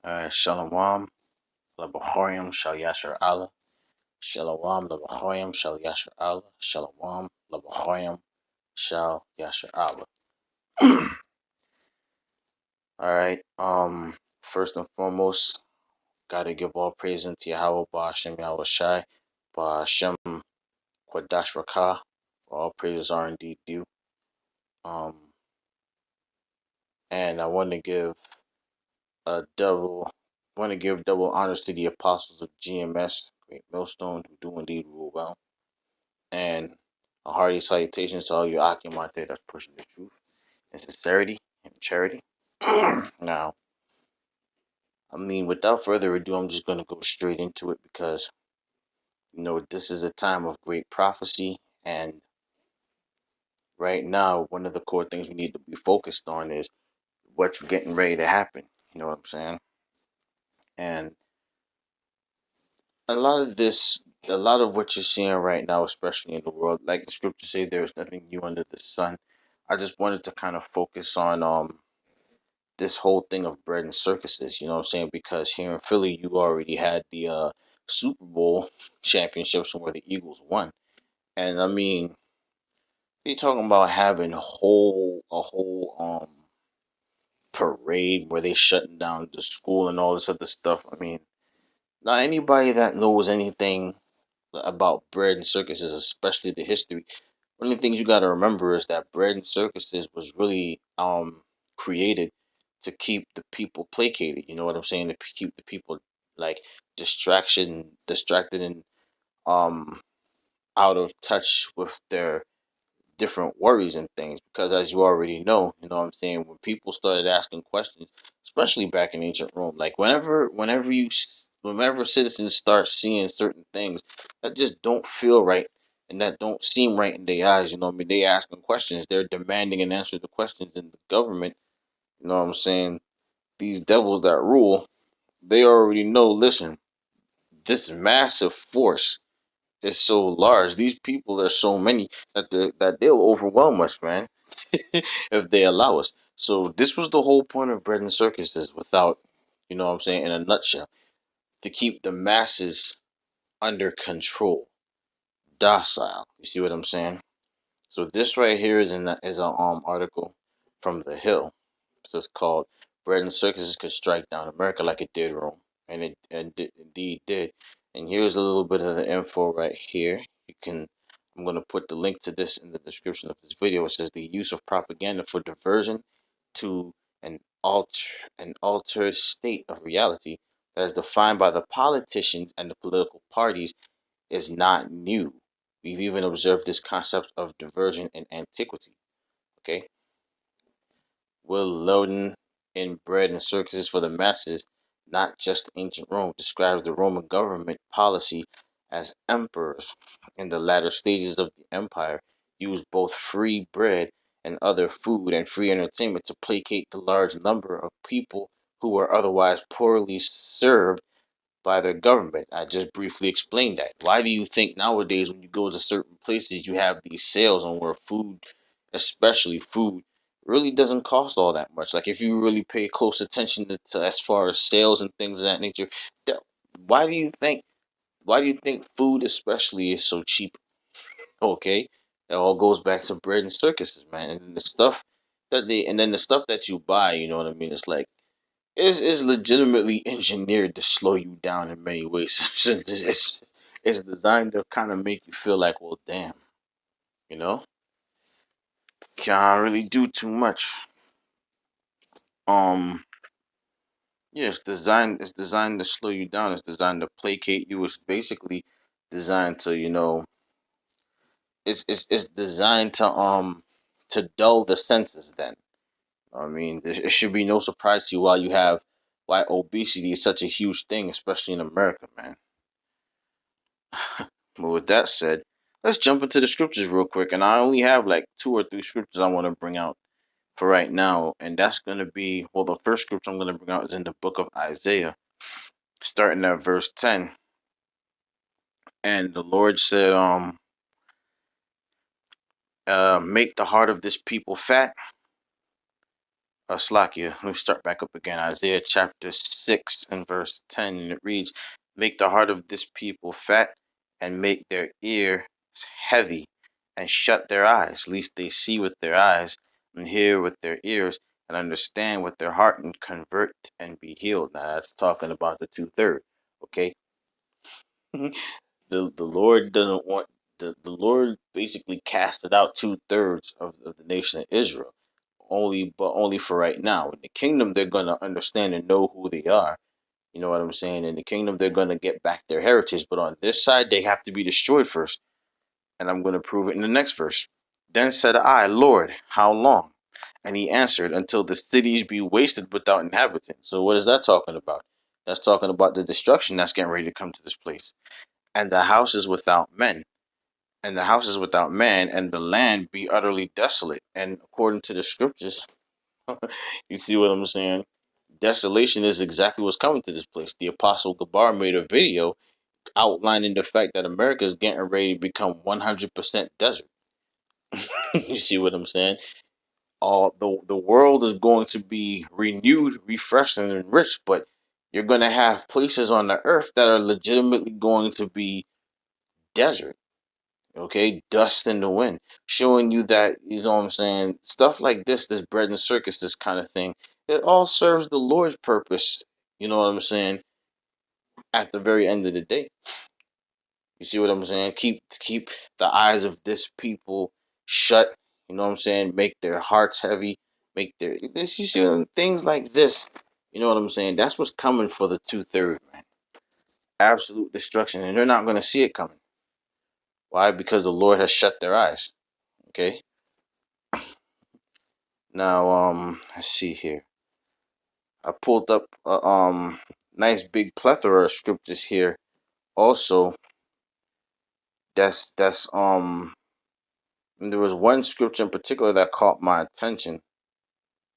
Shalom, Labochorium, Shal Yasher Allah. Shalom, Labochorium, Shal Yasher Allah. Shalom, Labochorium, Shal Yasher Allah. Alright, first and foremost, gotta give all praise unto Yahweh, Ba'ashem Yahweh Shai, Ba'ashem Kwadash Rakah. All praises are indeed due. Um, and I want to give a double, double honors to the apostles of GMS, Great Millstone, who do indeed rule well. And a hearty salutations to all you Akimate that's pushing the truth and sincerity and charity. Now, without further ado, I'm just going to go straight into it because, this is a time of great prophecy. And right now, one of the core things we need to be focused on is what's getting ready to happen. You know what I'm saying? And a lot of what you're seeing right now, especially in the world, like the scriptures say, there's nothing new under the sun. I just wanted to kind of focus on this whole thing of bread and circuses, you know what I'm saying? Because here in Philly, you already had the Super Bowl championships where the Eagles won. And you're talking about having a whole parade where they shutting down the school and all this other stuff. Not anybody that knows anything about bread and circuses, especially the history. One of the things you got to remember is that bread and circuses was really created to keep the people placated. You know what I'm saying? To keep the people like distracted and um out of touch with their different worries and things, because as you already know, you know what I'm saying, when people started asking questions, especially back in ancient Rome, like whenever citizens start seeing certain things that just don't feel right and that don't seem right in their eyes, they asking questions, they're demanding an answer to questions, in the government, you know what I'm saying, these devils that rule, they already know, listen, this massive force is so large. These people are so many that they'll overwhelm us, man, if they allow us. So this was the whole point of bread and circuses, without, you know what I'm saying, in a nutshell, to keep the masses under control, docile. You see what I'm saying? So this right here is an article from The Hill. It's called "Bread and Circuses Could Strike Down America Like It Did Rome," and it indeed did. And here's a little bit of the info right here. I'm going to put the link to this in the description of this video. It says the use of propaganda for diversion to an altered state of reality that is defined by the politicians and the political parties is not new. We've even observed this concept of diversion in antiquity. Okay, Will loading in bread and circuses for the masses, not just ancient Rome, describes the Roman government policy as emperors in the latter stages of the empire used both free bread and other food and free entertainment to placate the large number of people who were otherwise poorly served by their government. I just briefly explained that. Why do you think nowadays when you go to certain places you have these sales on where food, especially food, really doesn't cost all that much? Like if you really pay close attention to as far as sales and things of that nature, that, why do you think food especially is so cheap? Okay. It all goes back to bread and circuses, man. And the stuff that you buy, you know what I mean? It's like is legitimately engineered to slow you down in many ways. Since it's designed to kind of make you feel like, well, damn, you know, can't really do too much. Um, yeah, It's designed to slow you down. It's designed to placate you. It's basically designed to, it's designed to dull the senses. Then it should be no surprise to you why obesity is such a huge thing, especially in America, man. But with that said, let's jump into the scriptures real quick. And I only have like two or three scriptures I want to bring out for right now. And that's going to be, well, the first scripture I'm going to bring out is in the book of Isaiah, starting at verse 10. And the Lord said, make the heart of this people fat, Slakia, let me start back up again. Isaiah chapter 6 and verse 10, and it reads, "Make the heart of this people fat, and make their ears heavy, and shut their eyes, lest they see with their eyes, and hear with their ears, and understand with their heart, and convert and be healed." Now that's talking about the two-third. Okay, the Lord doesn't want the Lord basically casted out two-thirds of the nation of Israel. Only for right now. In the kingdom they're gonna understand and know who they are. You know what I'm saying? In the kingdom they're gonna get back their heritage, but on this side they have to be destroyed first. And I'm gonna prove it in the next verse. Then said I, Lord, how long? And he answered, until the cities be wasted without inhabitants. So what is that talking about? That's talking about the destruction that's getting ready to come to this place. And the houses without men, and the houses without man, and the land be utterly desolate. And according to the scriptures, you see what I'm saying? Desolation is exactly what's coming to this place. The Apostle Gabar made a video outlining the fact that America is getting ready to become 100% desert. You see what I'm saying? All the world is going to be renewed, refreshed, and enriched, but you're going to have places on the earth that are legitimately going to be desert. Okay, dust in the wind, showing you that, you know what I'm saying, stuff like this bread and circus, this kind of thing, it all serves the Lord's purpose. You know what I'm saying? At the very end of the day, you see what I'm saying? Keep the eyes of this people shut. You know what I'm saying? Make their hearts heavy. Make their this. You see things like this. You know what I'm saying? That's what's coming for the two-third, man. Absolute destruction, and they're not going to see it coming. Why? Because the Lord has shut their eyes. Okay. Now, let's see here. I pulled up a nice big plethora of scriptures here. Also, and there was one scripture in particular that caught my attention.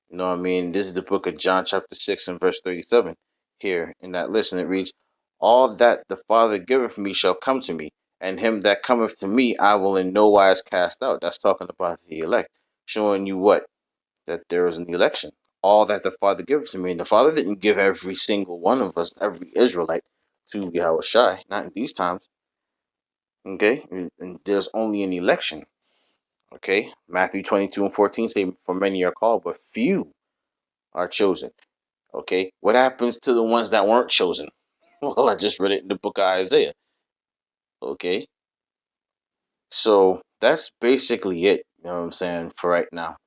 You know what I mean? This is the book of John, chapter 6, and verse 37. Here in that list, and it reads, "All that the Father giveth me shall come to me, and him that cometh to me I will in no wise cast out." That's talking about the elect, showing you what? That there is an election. All that the Father gives to me. And the Father didn't give every single one of us, every Israelite, to Yahweh Shai, not in these times. Okay? And there's only an election. Okay? Matthew 22 and 14 say, "For many are called, but few are chosen." Okay? What happens to the ones that weren't chosen? Well, I just read it in the book of Isaiah. Okay? So that's basically it. You know what I'm saying? For right now.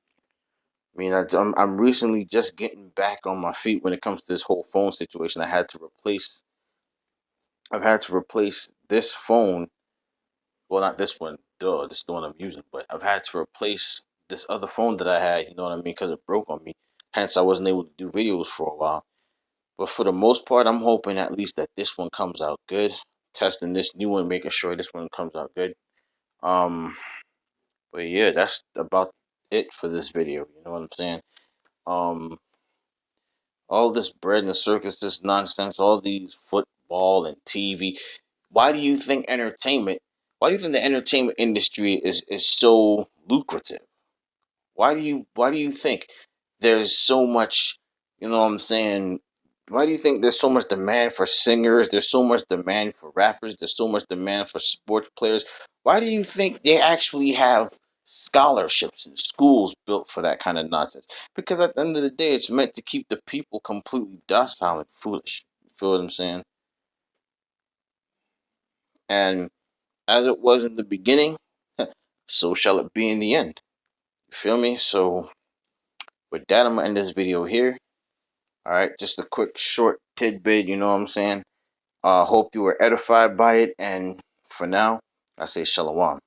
I mean, I'm recently just getting back on my feet when it comes to this whole phone situation. I've had to replace this phone. Well, not this one, duh, this is the one I'm using, but I've had to replace this other phone that I had, you know what I mean, because it broke on me. Hence, I wasn't able to do videos for a while. But for the most part, I'm hoping at least that this one comes out good. Testing this new one, making sure this one comes out good. Um, but yeah, that's about it for this video. You know what I'm saying? Um, all this bread and circuses nonsense, all these football and TV. Why do you think entertainment? Why do you think the entertainment industry is so lucrative? Why do you think there's so much, you know what I'm saying? Why do you think there's so much demand for singers? There's so much demand for rappers. There's so much demand for sports players. Why do you think they actually have scholarships and schools built for that kind of nonsense? Because at the end of the day, it's meant to keep the people completely docile and foolish. You feel what I'm saying? And as it was in the beginning, so shall it be in the end. You feel me? So with that, I'm gonna end this video here. All right, just a quick short tidbit, you know what I'm saying? Hope you were edified by it, and for now, I say shalom.